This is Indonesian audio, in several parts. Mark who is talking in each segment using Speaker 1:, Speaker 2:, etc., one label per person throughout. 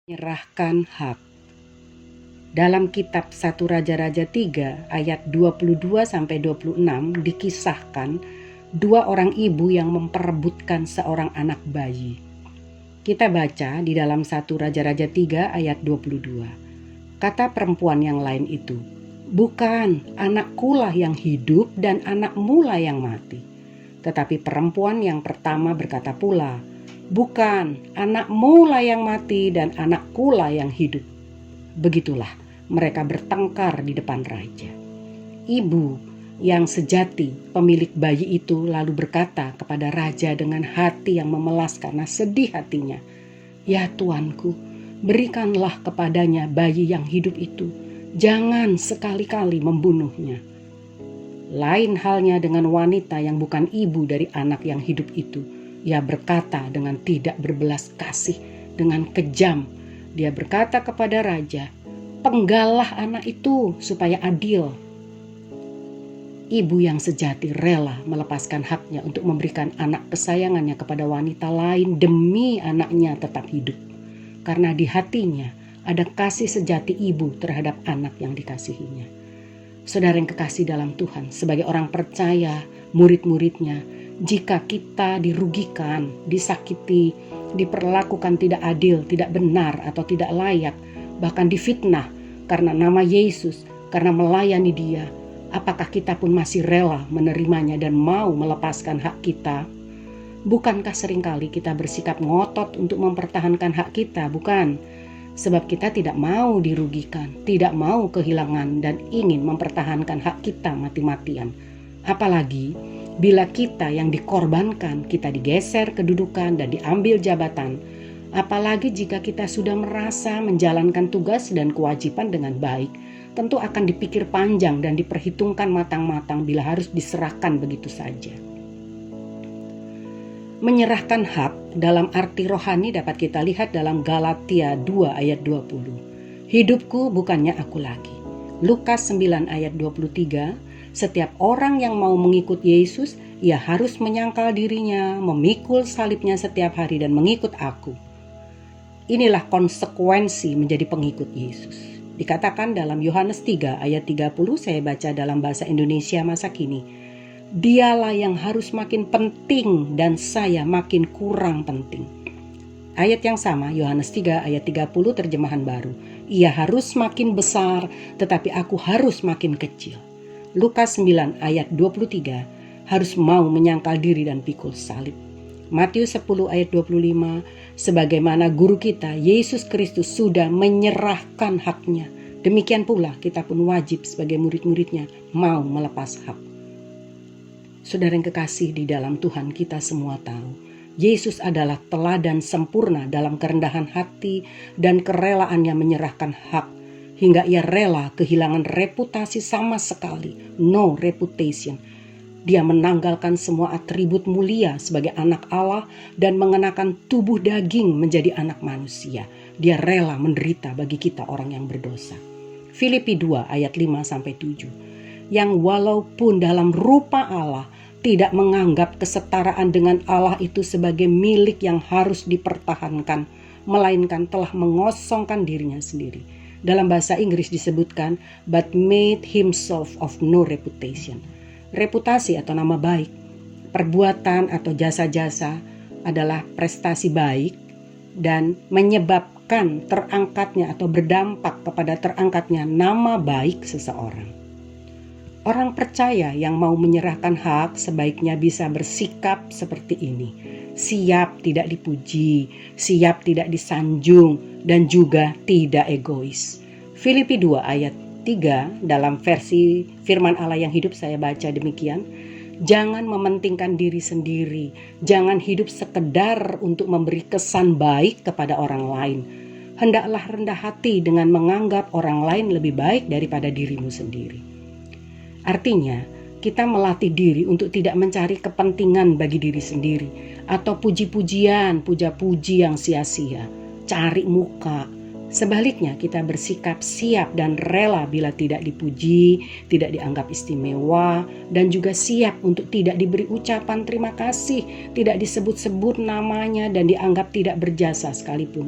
Speaker 1: Menyerahkan hak. Dalam kitab 1 Raja-Raja 3 ayat 22-26 dikisahkan dua orang ibu yang memperebutkan seorang anak bayi. Kita baca di dalam 1 Raja-Raja 3 ayat 22. Kata perempuan yang lain itu, "Bukan, anakkulah yang hidup dan anakmulah yang mati." Tetapi perempuan yang pertama berkata pula, "Bukan, anakmu lah yang mati dan anakku lah yang hidup." Begitulah mereka bertengkar di depan raja. Ibu yang sejati, pemilik bayi itu lalu berkata kepada raja dengan hati yang memelas karena sedih hatinya, "Ya Tuanku, berikanlah kepadanya bayi yang hidup itu. Jangan sekali-kali membunuhnya." Lain halnya dengan wanita yang bukan ibu dari anak yang hidup itu. Ia berkata dengan tidak berbelas kasih, dengan kejam. Dia berkata kepada raja, "Penggalah anak itu supaya adil." Ibu yang sejati rela melepaskan haknya untuk memberikan anak kesayangannya kepada wanita lain demi anaknya tetap hidup. Karena di hatinya ada kasih sejati ibu terhadap anak yang dikasihinya. Saudara yang kekasih dalam Tuhan, sebagai orang percaya, murid-muridnya, jika kita dirugikan, disakiti, diperlakukan tidak adil, tidak benar atau tidak layak, bahkan difitnah karena nama Yesus, karena melayani Dia, apakah kita pun masih rela menerimanya dan mau melepaskan hak kita? Bukankah seringkali kita bersikap ngotot untuk mempertahankan hak kita, bukan? Sebab kita tidak mau dirugikan, tidak mau kehilangan dan ingin mempertahankan hak kita mati-matian. Apalagi bila kita yang dikorbankan, kita digeser kedudukan dan diambil jabatan. Apalagi jika kita sudah merasa menjalankan tugas dan kewajiban dengan baik, tentu akan dipikir panjang dan diperhitungkan matang-matang bila harus diserahkan begitu saja. Menyerahkan hak dalam arti rohani dapat kita lihat dalam Galatia 2 ayat 20. "Hidupku bukannya aku lagi." Lukas 9 ayat 23. "Setiap orang yang mau mengikut Yesus, ia harus menyangkal dirinya, memikul salibnya setiap hari dan mengikut aku." Inilah konsekuensi menjadi pengikut Yesus. Dikatakan dalam Yohanes 3 ayat 30, saya baca dalam bahasa Indonesia masa kini. "Dialah yang harus makin penting dan saya makin kurang penting." Ayat yang sama, Yohanes 3 ayat 30 terjemahan baru. "Ia harus makin besar, tetapi aku harus makin kecil." Lukas 9 ayat 23, "Harus mau menyangkal diri dan pikul salib." Matius 10 ayat 25, "Sebagaimana guru kita, Yesus Kristus sudah menyerahkan haknya, demikian pula kita pun wajib sebagai murid-muridnya mau melepas hak." Saudara yang kekasih di dalam Tuhan, kita semua tahu Yesus adalah teladan sempurna dalam kerendahan hati dan kerelaannya menyerahkan hak hingga ia rela kehilangan reputasi sama sekali, no reputation. Dia menanggalkan semua atribut mulia sebagai anak Allah dan mengenakan tubuh daging menjadi anak manusia. Dia rela menderita bagi kita orang yang berdosa. Filipi 2 ayat 5-7. Yang walaupun dalam rupa Allah tidak menganggap kesetaraan dengan Allah itu sebagai milik yang harus dipertahankan, melainkan telah mengosongkan dirinya sendiri. Dalam bahasa Inggris disebutkan, "but made himself of no reputation." Reputasi atau nama baik, perbuatan atau jasa-jasa adalah prestasi baik dan menyebabkan terangkatnya atau berdampak kepada terangkatnya nama baik seseorang. Orang percaya yang mau menyerahkan hak sebaiknya bisa bersikap seperti ini. Siap tidak dipuji, siap tidak disanjung, dan juga tidak egois. Filipi 2 ayat 3 dalam versi firman Allah yang hidup saya baca demikian. "Jangan mementingkan diri sendiri, jangan hidup sekedar untuk memberi kesan baik kepada orang lain. Hendaklah rendah hati dengan menganggap orang lain lebih baik daripada dirimu sendiri." Artinya, kita melatih diri untuk tidak mencari kepentingan bagi diri sendiri atau puji-pujian, puja-puji yang sia-sia, cari muka. Sebaliknya, kita bersikap siap dan rela bila tidak dipuji, tidak dianggap istimewa, dan juga siap untuk tidak diberi ucapan terima kasih, tidak disebut-sebut namanya dan dianggap tidak berjasa sekalipun.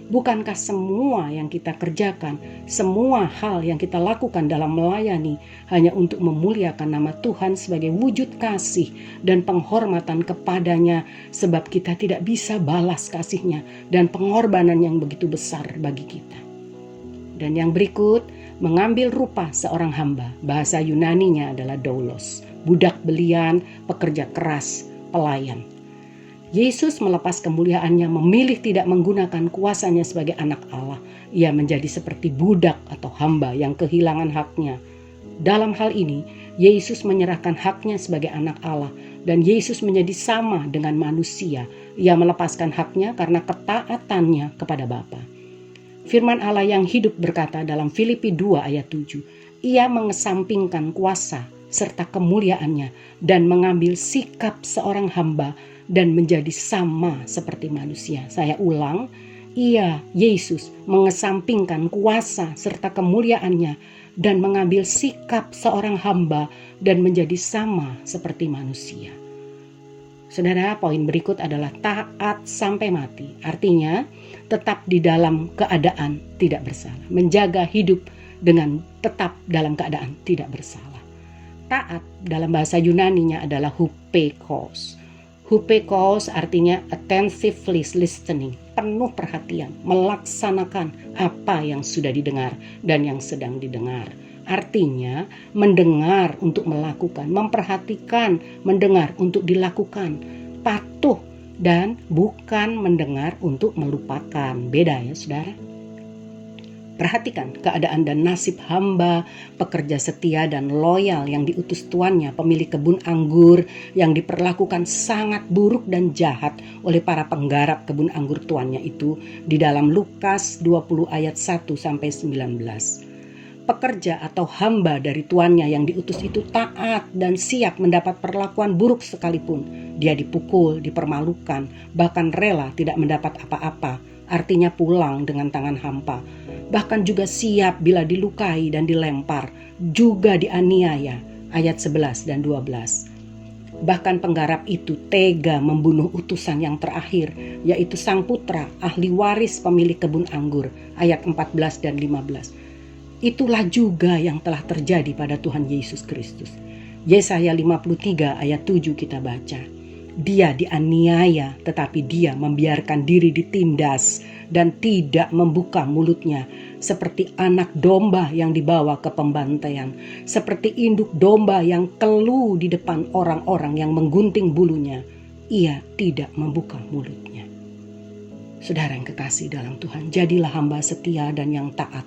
Speaker 1: Bukankah semua yang kita kerjakan, semua hal yang kita lakukan dalam melayani hanya untuk memuliakan nama Tuhan sebagai wujud kasih dan penghormatan kepadanya, sebab kita tidak bisa balas kasihnya dan pengorbanan yang begitu besar bagi kita. Dan yang berikut, mengambil rupa seorang hamba. Bahasa Yunaninya adalah doulos, budak belian, pekerja keras, pelayan. Yesus melepas kemuliaannya, memilih tidak menggunakan kuasanya sebagai anak Allah. Ia menjadi seperti budak atau hamba yang kehilangan haknya. Dalam hal ini, Yesus menyerahkan haknya sebagai anak Allah, dan Yesus menjadi sama dengan manusia. Ia melepaskan haknya karena ketaatannya kepada Bapa. Firman Allah yang hidup berkata dalam Filipi 2 ayat 7, Ia mengesampingkan kuasa serta kemuliaannya dan mengambil sikap seorang hamba dan menjadi sama seperti manusia. Saya ulang, Ia, Yesus, mengesampingkan kuasa serta kemuliaannya dan mengambil sikap seorang hamba dan menjadi sama seperti manusia. Saudara, poin berikut adalah taat sampai mati. Artinya, tetap di dalam keadaan tidak bersalah. Menjaga hidup dengan tetap dalam keadaan tidak bersalah. Taat dalam bahasa Yunaninya adalah hupekos. Hupekos artinya attentively listening, penuh perhatian, melaksanakan apa yang sudah didengar dan yang sedang didengar. Artinya mendengar untuk melakukan, memperhatikan, mendengar untuk dilakukan, patuh dan bukan mendengar untuk melupakan. Beda ya saudara. Perhatikan keadaan dan nasib hamba, pekerja setia dan loyal yang diutus tuannya, pemilik kebun anggur yang diperlakukan sangat buruk dan jahat oleh para penggarap kebun anggur tuannya itu di dalam Lukas 20 ayat 1-19. Pekerja atau hamba dari tuannya yang diutus itu taat dan siap mendapat perlakuan buruk sekalipun. Dia dipukul, dipermalukan, bahkan rela tidak mendapat apa-apa, artinya pulang dengan tangan hampa. Bahkan juga siap bila dilukai dan dilempar, juga dianiaya, ayat 11 dan 12. Bahkan penggarap itu tega membunuh utusan yang terakhir, yaitu sang putra, ahli waris pemilik kebun anggur, ayat 14 dan 15. Itulah juga yang telah terjadi pada Tuhan Yesus Kristus. Yesaya 53 ayat 7 kita baca. Dia dianiaya, tetapi dia membiarkan diri ditindas dan tidak membuka mulutnya, seperti anak domba yang dibawa ke pembantaian, seperti induk domba yang keluh di depan orang-orang yang menggunting bulunya. Ia tidak membuka mulutnya. Saudara yang kekasih dalam Tuhan, jadilah hamba setia dan yang taat,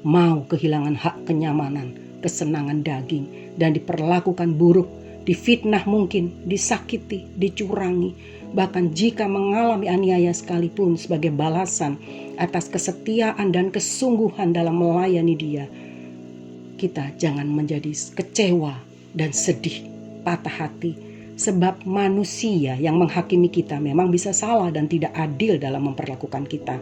Speaker 1: mau kehilangan hak kenyamanan, kesenangan daging, dan diperlakukan buruk, difitnah mungkin, disakiti, dicurangi, bahkan jika mengalami aniaya sekalipun sebagai balasan atas kesetiaan dan kesungguhan dalam melayani Dia, kita jangan menjadi kecewa dan sedih, patah hati, sebab manusia yang menghakimi kita memang bisa salah dan tidak adil dalam memperlakukan kita,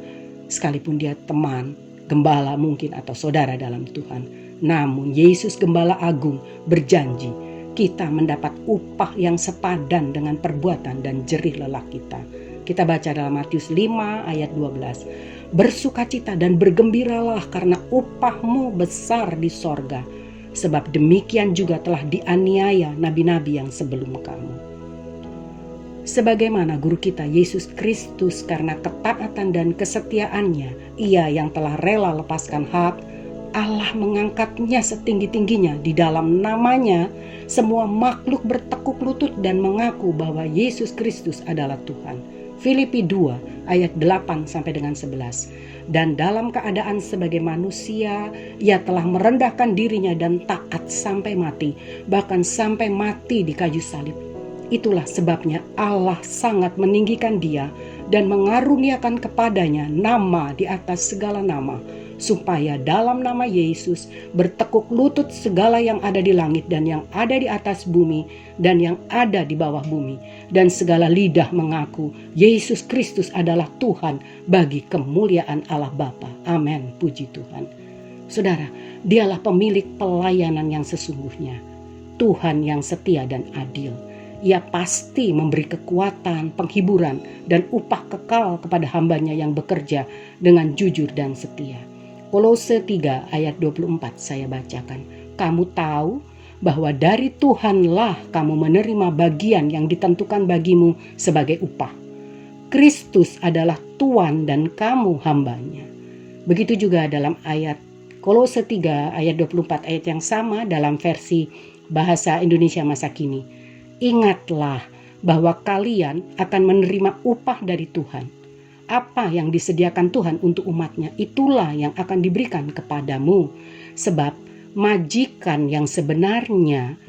Speaker 1: sekalipun dia teman, gembala mungkin atau saudara dalam Tuhan. Namun Yesus Gembala Agung berjanji kita mendapat upah yang sepadan dengan perbuatan dan jerih lelah kita. Kita baca dalam Matius 5 ayat 12. Bersukacita dan bergembiralah karena upahmu besar di sorga, sebab demikian juga telah dianiaya nabi-nabi yang sebelum kamu. Sebagaimana guru kita Yesus Kristus, karena ketaatan dan kesetiaannya, Ia yang telah rela lepaskan hak, Allah mengangkatnya setinggi-tingginya. Di dalam namanya semua makhluk bertekuk lutut dan mengaku bahwa Yesus Kristus adalah Tuhan. Filipi 2 ayat 8 sampai dengan 11. Dan dalam keadaan sebagai manusia, Ia telah merendahkan dirinya dan taat sampai mati, bahkan sampai mati di kayu salib. Itulah sebabnya Allah sangat meninggikan Dia dan mengaruniakan kepadanya nama di atas segala nama, supaya dalam nama Yesus bertekuk lutut segala yang ada di langit dan yang ada di atas bumi dan yang ada di bawah bumi, dan segala lidah mengaku Yesus Kristus adalah Tuhan bagi kemuliaan Allah Bapa. Amin, puji Tuhan. Saudara, Dialah pemilik pelayanan yang sesungguhnya, Tuhan yang setia dan adil. Ia pasti memberi kekuatan, penghiburan, dan upah kekal kepada hambanya yang bekerja dengan jujur dan setia. Kolose 3 ayat 24 saya bacakan. Kamu tahu bahwa dari Tuhanlah kamu menerima bagian yang ditentukan bagimu sebagai upah. Kristus adalah Tuhan dan kamu hambanya. Begitu juga dalam ayat Kolose 3 ayat 24, ayat yang sama dalam versi Bahasa Indonesia masa kini. Ingatlah bahwa kalian akan menerima upah dari Tuhan. Apa yang disediakan Tuhan untuk umatnya, itulah yang akan diberikan kepadamu. Sebab majikan yang sebenarnya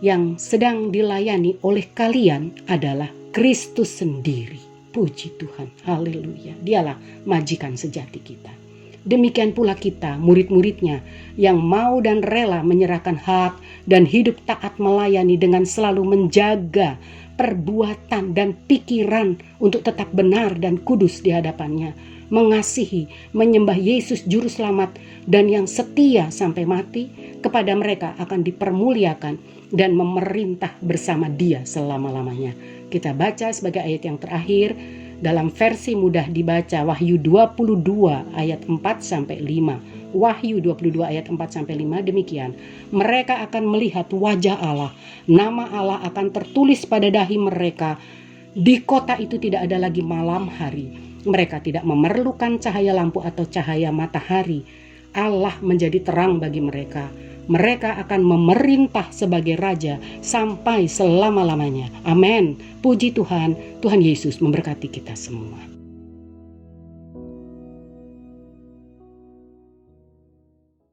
Speaker 1: yang sedang dilayani oleh kalian adalah Kristus sendiri. Puji Tuhan, haleluya. Dialah majikan sejati kita. Demikian pula kita, murid-muridnya, yang mau dan rela menyerahkan hak dan hidup taat melayani dengan selalu menjaga perbuatan dan pikiran untuk tetap benar dan kudus di hadapannya, mengasihi, menyembah Yesus Juru Selamat, dan yang setia sampai mati. Kepada mereka akan dipermuliakan dan memerintah bersama Dia selama-lamanya. Kita baca sebagai ayat yang terakhir dalam versi mudah dibaca, Wahyu 22 ayat 4-5. Wahyu 22 ayat 4-5 demikian. Mereka akan melihat wajah Allah, nama Allah akan tertulis pada dahi mereka. Di kota itu tidak ada lagi malam hari. Mereka tidak memerlukan cahaya lampu atau cahaya matahari. Allah menjadi terang bagi mereka. Mereka akan memerintah sebagai raja sampai selama-lamanya. Amin. Puji Tuhan, Tuhan Yesus memberkati kita semua.